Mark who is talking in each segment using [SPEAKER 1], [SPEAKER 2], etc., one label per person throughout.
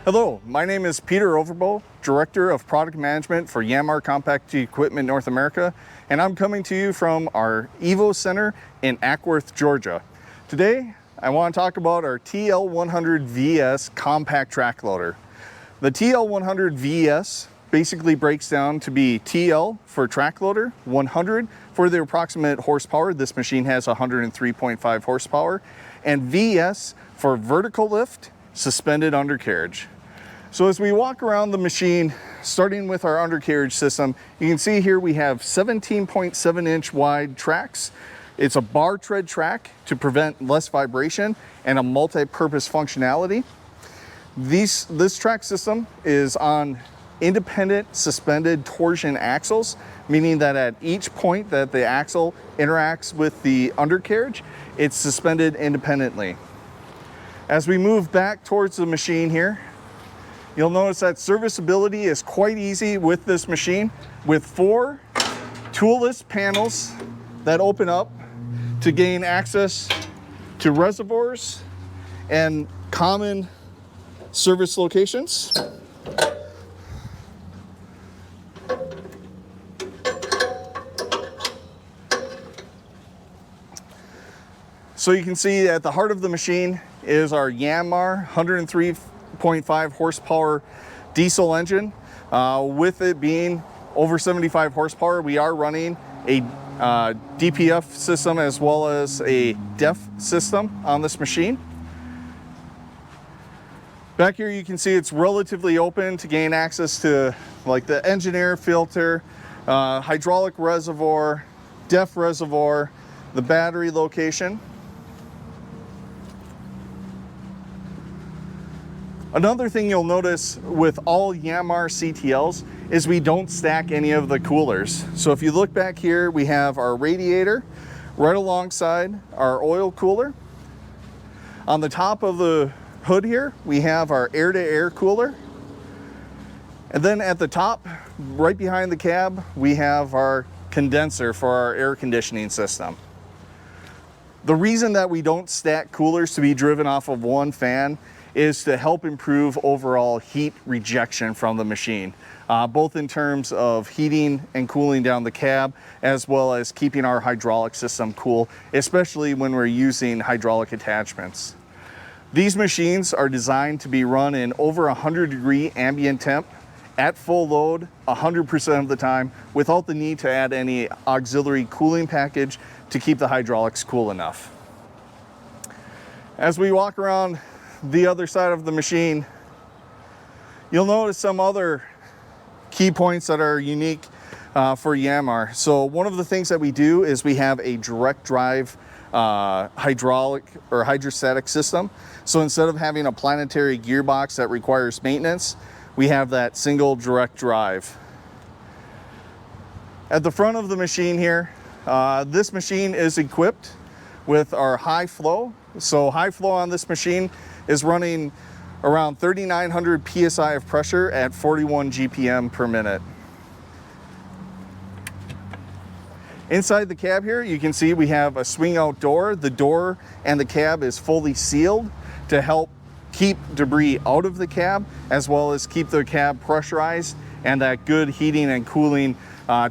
[SPEAKER 1] Hello, my name is Peter Overbo, Director of Product Management for Yanmar Compact Equipment North America, and I'm coming to you from our Evo Center in Ackworth, Georgia. Today, I want to talk about our TL100VS compact track loader. The TL100VS basically breaks down to be TL for track loader, 100 for the approximate horsepower. This machine has 103.5 horsepower, and VS for vertical lift, suspended undercarriage. So as we walk around the machine, starting with our undercarriage system, you can see here we have 17.7-inch wide tracks. It's a bar tread track to prevent less vibration and a multi-purpose functionality. This track system is on independent suspended torsion axles, meaning that at each point that the axle interacts with the undercarriage, it's suspended independently. As we move back towards the machine here, you'll notice that serviceability is quite easy with this machine, with 4 toolless panels that open up to gain access to reservoirs and common service locations. So you can see at the heart of the machine is our Yanmar 103.5 horsepower diesel engine. With it being over 75 horsepower, we are running a DPF system as well as a DEF system on this machine. Back here you can see it's relatively open to gain access to like the engine air filter, hydraulic reservoir, DEF reservoir, the battery location. Another thing you'll notice with all Yanmar CTLs is we don't stack any of the coolers. So if you look back here, we have our radiator right alongside our oil cooler. On the top of the hood here, we have our air-to-air cooler. And then at the top, right behind the cab, we have our condenser for our air conditioning system. The reason that we don't stack coolers to be driven off of one fan is to help improve overall heat rejection from the machine, both in terms of heating and cooling down the cab, as well as keeping our hydraulic system cool, especially when we're using hydraulic attachments. These machines are designed to be run in over 100-degree ambient temp at full load 100% of the time without the need to add any auxiliary cooling package to keep the hydraulics cool enough. As we walk around the other side of the machine, you'll notice some other key points that are unique for Yanmar. So one of the things that we do is we have a direct drive hydraulic or hydrostatic system. So instead of having a planetary gearbox that requires maintenance, we have that single direct drive. At the front of the machine here, this machine is equipped with our high flow. So high flow on this machine is running around 3,900 PSI of pressure at 41 GPM per minute. Inside the cab here, you can see we have a swing out door. The door and the cab is fully sealed to help keep debris out of the cab, as well as keep the cab pressurized and that good heating and cooling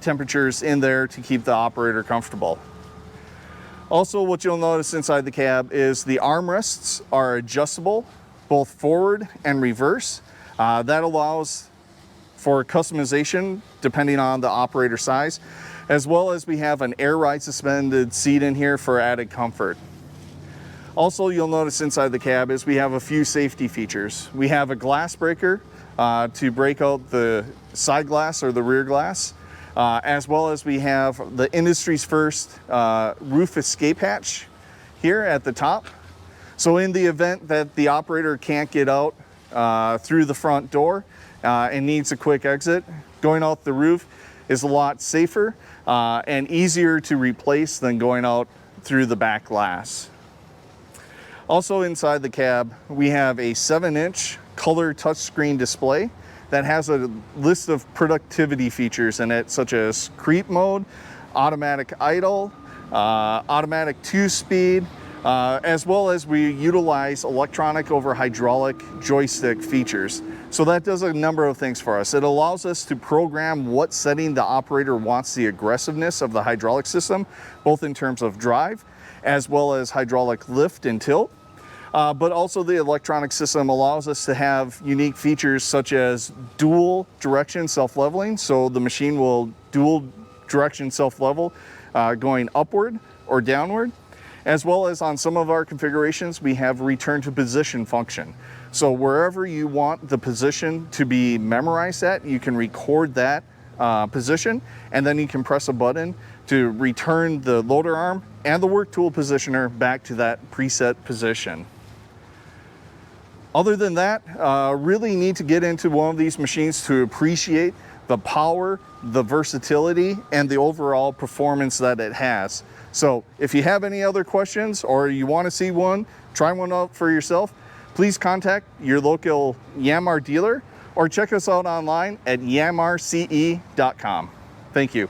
[SPEAKER 1] temperatures in there to keep the operator comfortable. Also, what you'll notice inside the cab is the armrests are adjustable, both forward and reverse. That allows for customization depending on the operator size, as well as we have an air ride suspended seat in here for added comfort. Also, you'll notice inside the cab is we have a few safety features. We have a glass breaker to break out the side glass or the rear glass. As well as we have the industry's first roof escape hatch here at the top. So in the event that the operator can't get out through the front door and needs a quick exit, going out the roof is a lot safer and easier to replace than going out through the back glass. Also inside the cab, we have a 7-inch color touchscreen display that has a list of productivity features in it, such as creep mode, automatic idle, automatic 2-speed, as well as we utilize electronic over hydraulic joystick features. So that does a number of things for us. It allows us to program what setting the operator wants the aggressiveness of the hydraulic system, both in terms of drive, as well as hydraulic lift and tilt. But also the electronic system allows us to have unique features such as dual direction self-leveling. So the machine will dual direction self-level going upward or downward. As well as on some of our configurations, we have return to position function. So wherever you want the position to be memorized at, you can record that position, and then you can press a button to return the loader arm and the work tool positioner back to that preset position. Other than that, really need to get into one of these machines to appreciate the power, the versatility, and the overall performance that it has. So if you have any other questions or you want to see one, try one out for yourself, please contact your local Yanmar dealer or check us out online at yanmarce.com. Thank you.